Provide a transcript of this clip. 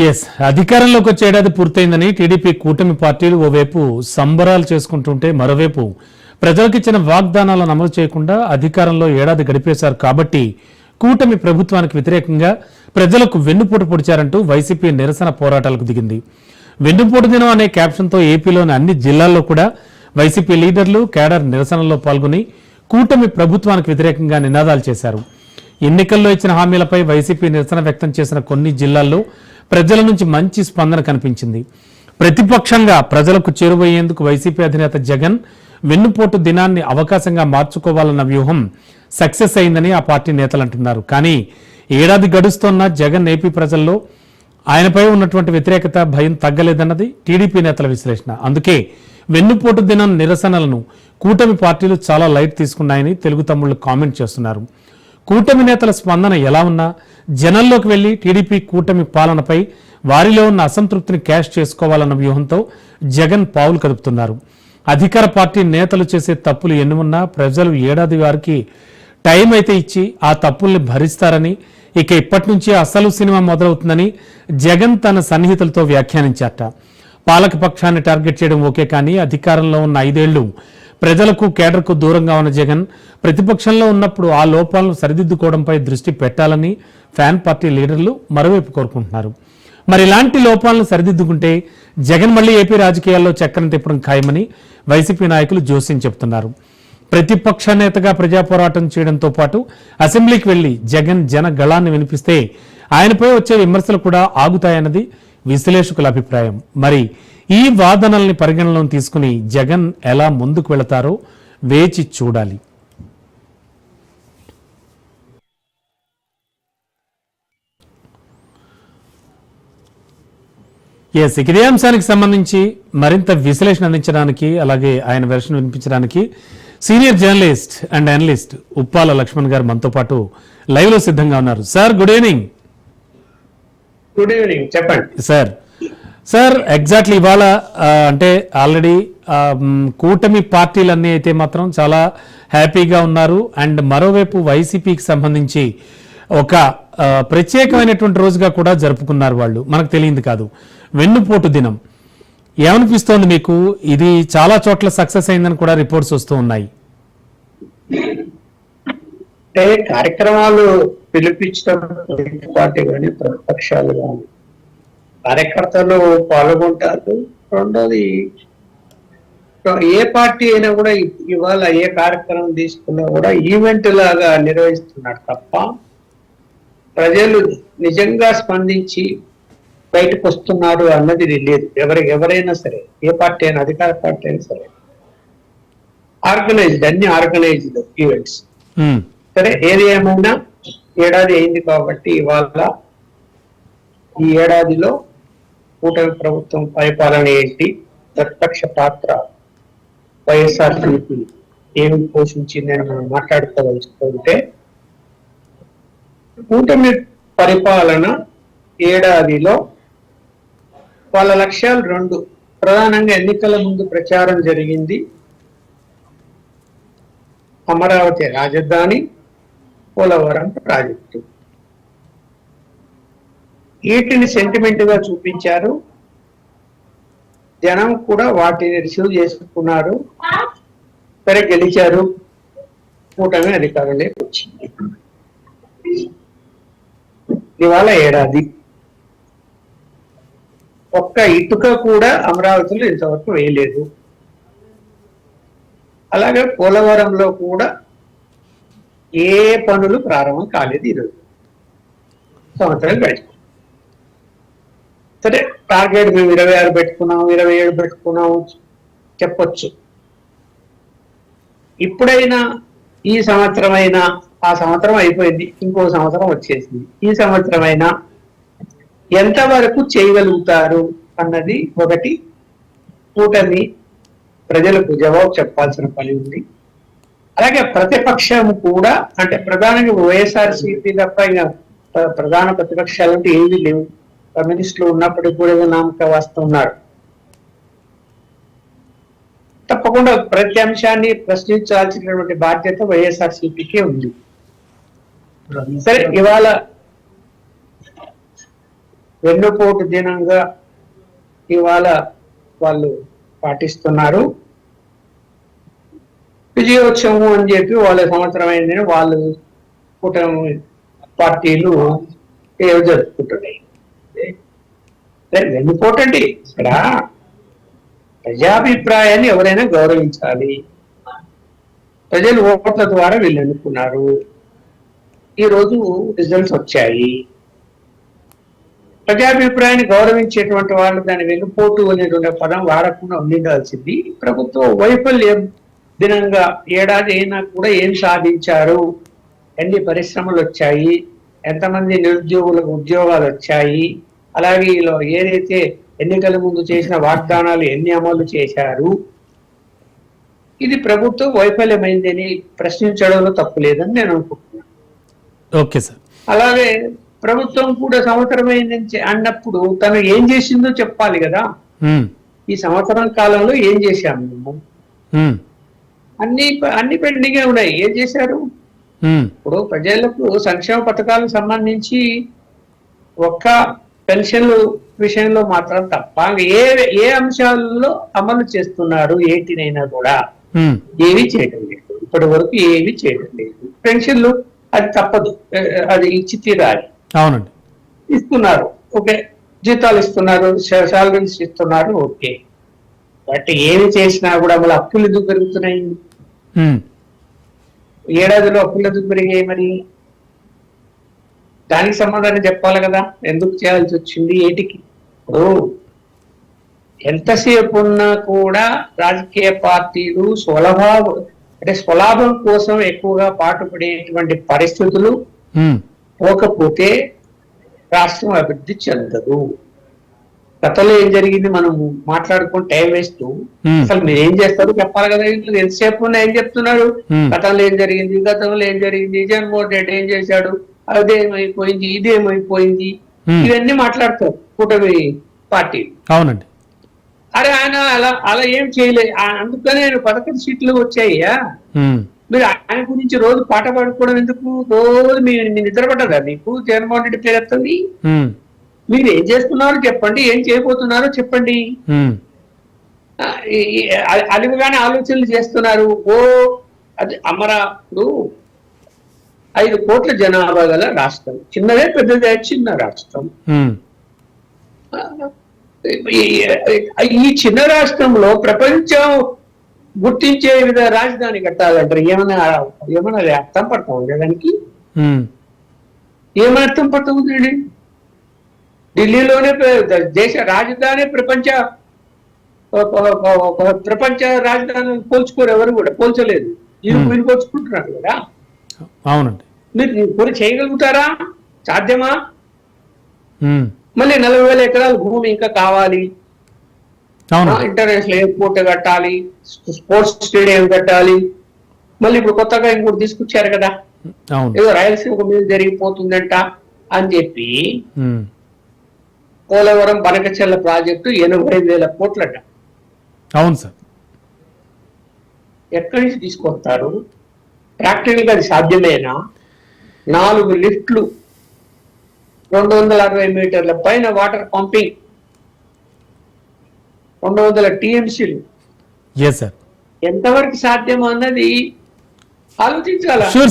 Yes, అధికారంలోకి వచ్చే ఏడాది పూర్తయిందని టీడీపీ కూటమి పార్టీలు ఓవైపు సంబరాలు చేసుకుంటుంటే మరోవైపు ప్రజలకు ఇచ్చిన వాగ్దానాలను అమలు చేయకుండా అధికారంలో ఏడాది గడిపేశారు. కాబట్టి కూటమి ప్రభుత్వానికి వ్యతిరేకంగా ప్రజలకు వెన్నుపోటు పొడిచారంటూ వైసీపీ నిరసన పోరాటాలకు దిగింది. వెన్నుపోటు దినం అనే క్యాప్షన్తో ఏపీలోని అన్ని జిల్లాల్లో కూడా వైసీపీ లీడర్లు కేడర్ నిరసనలో పాల్గొని కూటమి ప్రభుత్వానికి వ్యతిరేకంగా నినాదాలు చేశారు. ఎన్నికల్లో ఇచ్చిన హామీలపై వైసీపీ నిరసన వ్యక్తం చేసిన కొన్ని జిల్లాల్లో ప్రజల నుంచి మంచి స్పందన కనిపించింది. ప్రతిపక్షంగా ప్రజలకు చేరువయ్యేందుకు వైసీపీ అధినేత జగన్ వెన్నుపోటు దినాన్ని అవకాశంగా మార్చుకోవాలన్న వ్యూహం సక్సెస్ అయిందని ఆ పార్టీ నేతలు అంటున్నారు. కానీ ఏడాది గడుస్తోన్న జగన్ ఏపీ ప్రజల్లో ఆయనపై ఉన్నటువంటి వ్యతిరేకత భయం తగ్గలేదన్నది టీడీపీ నేతల విశ్లేషణ. అందుకే వెన్నుపోటు దినం నిరసనలను కూటమి పార్టీలు చాలా లైట్ తీసుకున్నాయని తెలుగు తమ్ముళ్లు కామెంట్ చేస్తున్నారు. కూటమి నేతల స్పందన ఎలా ఉన్నా జనంలోకి వెళ్లి టీడీపీ కూటమి పాలనపై వారిలో ఉన్న అసంతృప్తిని క్యాష్ చేసుకోవాలన్న వ్యూహంతో జగన్ పావులు కదుపుతున్నారు. అధికార పార్టీ నేతలు చేసే తప్పులు ఎన్ని ఉన్నా ప్రజలు ఏడాది వారికి టైం అయితే ఇచ్చి ఆ తప్పుల్ని భరిస్తారని, ఇక ఇప్పటి నుంచి అసలు సినిమా మొదలవుతుందని జగన్ తన సన్నిహితులతో వ్యాఖ్యానించారట. పాలక పక్షాన్ని టార్గెట్ చేయడం ఓకే, కానీ అధికారంలో ఉన్న 5 ఏళ్లు ప్రజలకు కేడర్కు దూరంగా ఉన్న జగన్ ప్రతిపక్షంలో ఉన్నప్పుడు ఆ లోపాలను సరిదిద్దుకోవడంపై దృష్టి పెట్టాలని ఫ్యాన్ పార్టీ లీడర్లు మరోవైపు కోరుకుంటున్నారు. మరి ఇలాంటి లోపాలను సరిదిద్దుకుంటే జగన్ మళ్లీ ఏపీ రాజకీయాల్లో చక్రం తిప్పడం ఖాయమని వైసీపీ నాయకులు జోస్యం చెబుతున్నారు. ప్రతిపక్ష నేతగా ప్రజా పోరాటం చేయడంతో పాటు అసెంబ్లీకి వెళ్లి జగన్ జన గళాన్ని వినిపిస్తే ఆయనపై వచ్చే విమర్శలు కూడా ఆగుతాయన్నది విశ్లేషకుల అభిప్రాయం. మరి ఈ వాదనల్ని పరిగణనలోకి తీసుకుని జగన్ ఎలా ముందుకు వెళతారో వేచి చూడాలి. ఎస్, ఇదే అంశానికి సంబంధించి మరింత విశ్లేషణ అందించడానికి, అలాగే ఆయన వెర్షన్ వినిపించడానికి senior journalist and analyst Uppala Lakshman garu మనతో పాటు లైవ్ లో సిద్ధంగా ఉన్నారు. Sir, good evening. Good evening, చెప్పండి సార్. సార్, ఎగ్జాక్ట్లీ ఇవాళ అంటే ఆల్రెడీ కూటమి పార్టీలన్నీ అయితే మాత్రం చాలా హ్యాపీగా ఉన్నారు. అండ్ మరోవైపు వైసీపీకి సంబంధించి ఒక ప్రత్యేకమైనటువంటి రోజుగా కూడా జరుపుకున్నారు వాళ్ళు. మనకు తెలియంది కాదు, వెన్నుపోటు దినం. ఏమనిపిస్తోంది మీకు? ఇది చాలా చోట్ల సక్సెస్ అయిందని కూడా రిపోర్ట్స్ వస్తూ ఉన్నాయి. అంటే కార్యక్రమాలు పిలిపించడం పార్టీ కానీ ప్రతిపక్షాలు కానీ కార్యకర్తలు పాల్గొంటారు. రెండోది, ఏ పార్టీ అయినా కూడా ఇవాళ ఏ కార్యక్రమం తీసుకున్నా కూడా ఈవెంట్ లాగా నిర్వహిస్తున్నాడు తప్ప ప్రజలు నిజంగా స్పందించి బయటకు వస్తున్నారు అన్నది లేదు. ఎవరైనా సరే, ఏ పార్టీ అయినా, అధికార పార్టీ అయినా సరే, అన్ని ఆర్గనైజ్డ్ ఈవెంట్స్. సరే, ఏది ఏమైనా ఏడాది అయింది కాబట్టి ఇవాళ ఈ ఏడాదిలో కూటమి ప్రభుత్వం పరిపాలన ఏంటి, ప్రతిపక్ష పాత్ర వైఎస్ఆర్సీపీ ఏమి పోషించిందని మనం మాట్లాడుకోదలుచుకుంటే, కూటమి పరిపాలన ఏడాదిలో వాళ్ళ లక్ష్యాలు 2. ప్రధానంగా ఎన్నికల ముందు ప్రచారం జరిగింది అమరావతి రాజధాని, పోలవరం ప్రాజెక్టు. వీటిని సెంటిమెంట్ గా చూపించారు. జనం కూడా వాటిని రిసీవ్ చేసుకున్నారు. సరే, గెలిచారు, కూటమి అధికారంలోకి వచ్చింది. ఇవాళ ఏడాది ఒక్క ఇటుక కూడా అమరావతిలో ఇంతవరకు వేయలేదు. అలాగే పోలవరంలో కూడా ఏ పనులు ప్రారంభం కాలేదు. ఈరోజు సంవత్సరం గడిచి సరే, టార్గెట్ మేము 26 పెట్టుకున్నాం, 27 పెట్టుకున్నాం చెప్పొచ్చు. ఇప్పుడైనా ఈ సంవత్సరం అయినా, ఆ సంవత్సరం అయిపోయింది, ఇంకో సంవత్సరం వచ్చేసింది, ఈ సంవత్సరం అయినా ఎంతవరకు చేయగలుగుతారు అన్నది ఒకటి కూటమి ప్రజలకు జవాబు చెప్పాల్సిన పని ఉంది. అలాగే ప్రతిపక్షం కూడా, అంటే ప్రధానంగా వైఎస్ఆర్సీపీ తప్ప ఇంకా ప్రధాన ప్రతిపక్షాలు అంటే ఏమీ లేవు. కమ్యూనిస్టులు ఉన్నప్పటికీ కూడా నామక వస్తున్నారు. తప్పకుండా ప్రతి అంశాన్ని ప్రశ్నించాల్సినటువంటి బాధ్యత వైఎస్ఆర్సీపీకే ఉంది. సరే, ఇవాళ వెన్నుపోటు దినంగా ఇవాళ వాళ్ళు పాటిస్తున్నారు. విజయోత్సవం అని చెప్పి వాళ్ళ సంవత్సరం అయిందని వాళ్ళు కూటమి పార్టీలు ఏవో జరుపుకుంటున్నాయి. వెన్నుపోటు అండి ఇక్కడ ప్రజాభిప్రాయాన్ని ఎవరైనా గౌరవించాలి. ప్రజలు ఓట్ల ద్వారా వీళ్ళు ఎన్నుకున్నారు. ఈరోజు రిజల్ట్స్ వచ్చాయి. ప్రజాభిప్రాయాన్ని గౌరవించేటువంటి వాళ్ళు దాని వెన్నుపోటు అనేటువంటి పదం వాడకుండా ఉండాల్సింది. ప్రభుత్వ వైఫల్యం దినంగా ఏడాది అయినా కూడా ఏం సాధించారు, ఎన్ని పరిశ్రమలు వచ్చాయి, ఎంతమంది నిరుద్యోగులకు ఉద్యోగాలు వచ్చాయి, అలాగే ఇలా ఏదైతే ఎన్నికల ముందు చేసిన వాగ్దానాలు ఎన్ని అమలు చేశారు, ఇది ప్రభుత్వం వైఫల్యమైందని ప్రశ్నించడంలో తప్పు లేదని నేను అనుకుంటున్నాను. Okay sir. అలాగే ప్రభుత్వం కూడా సంవత్సరమైందని అన్నప్పుడు తను ఏం చేసిందో చెప్పాలి కదా. ఈ సంవత్సరం కాలంలో ఏం చేశాము మేము? అన్ని పెండింగే ఉన్నాయి. ఏం చేశారు? ఇప్పుడు ప్రజలకు సంక్షేమ పథకాలకు సంబంధించి ఒక్క పెన్షన్లు విషయంలో మాత్రం తప్ప ఏ అంశాలలో అమలు చేస్తున్నారు ఏటినైనా కూడా ఏమీ చేయడం లేదు. ఇప్పటి వరకు ఏమీ చేయడం లేదు. పెన్షన్లు అది తప్పదు, అది ఇచ్చి తీరాలి. అవునండి, ఇస్తున్నారు. ఓకే, జీతాలు ఇస్తున్నారు, శాలరీస్ ఇస్తున్నారు. ఓకే, బట్ ఏమి చేసినా కూడా మళ్ళీ అప్పులు ఎందుకు పెరుగుతున్నాయి? ఏడాదిలో అప్పులు ఎందుకు పెరిగాయి? మరి దానికి సమాధానం చెప్పాలి కదా, ఎందుకు చేయాల్సి వచ్చింది, ఏటికి. ఇప్పుడు ఎంతసేపు ఉన్నా కూడా రాజకీయ పార్టీలు స్వలాభం కోసం ఎక్కువగా పాటుపడేటువంటి పరిస్థితులు పోకపోతే రాష్ట్రం అభివృద్ధి చెందదు. గతంలో ఏం జరిగింది మనం మాట్లాడుకుని టైం వేస్తూ, అసలు మీరు ఏం చేస్తారు చెప్పాలి కదా. ఎంతసేపు ఉన్నా ఏం చెప్తున్నారు? గతంలో ఏం జరిగింది, జగన్మోహన్ రెడ్డి ఏం చేశాడు, అదేమైపోయింది, ఇదేమైపోయింది, ఇవన్నీ మాట్లాడతారు కూటమి పార్టీ. అవునండి. అరే ఆయన అలా ఏం చేయలేదు, అందుకనే 11 సీట్లు వచ్చాయ్యా. మీరు ఆయన గురించి రోజు పాట పాడుకోవడం ఎందుకు? రోజు మీ నిద్రపడ్డదా మీకు? జగన్మోహన్ రెడ్డి పేరు ఎత్తండి. మీరు ఏం చేస్తున్నారో చెప్పండి, ఏం చేయబోతున్నారో చెప్పండి. అలివిగానే ఆలోచనలు చేస్తున్నారు. అది అమరాపుడు 5 కోట్ల జనాభా గల రాష్ట్రం, చిన్నదే పెద్దదే, చిన్న రాష్ట్రం. ఈ చిన్న రాష్ట్రంలో ప్రపంచం గుర్తించే విధంగా రాజధాని కట్టాలంటారు. ఏమన్నా అర్థం పడతా ఉంది దానికి? ఏమని అర్థం పడతా ఉంది? ఢిల్లీలోనే దేశ రాజధాని ప్రపంచ రాజధాని పోల్చుకోరు, ఎవరు కూడా పోల్చలేదు. మీరు పోల్చుకుంటున్నారు కదా. అవునండి. మీరు కొన్ని చేయగలుగుతారా? సాధ్యమా? మళ్ళీ 40,000 ఎకరాల భూమి ఇంకా కావాలి. ఇంటర్నేషనల్ ఎయిర్పోర్ట్ కట్టాలి, స్పోర్ట్స్ స్టేడియం కట్టాలి. మళ్ళీ ఇప్పుడు కొత్తగా ఇంకోటి తీసుకొచ్చారు కదా, ఏదో రాయలసీమ మీద జరిగిపోతుందంట అని చెప్పి పోలవరం బనకచెర్ల ప్రాజెక్టు 80,000 కోట్లట. అవును సార్. ఎక్కడి నుంచి తీసుకొస్తారు? ప్రాక్టికల్ గా అది సాధ్యమేనా? 4 లిఫ్ట్లు, 260 మీటర్ల పైన వాటర్ పంపింగ్, 200 టీఎంసీలు ఎంతవరకు సాధ్యం అన్నది ఆలోచించాలి.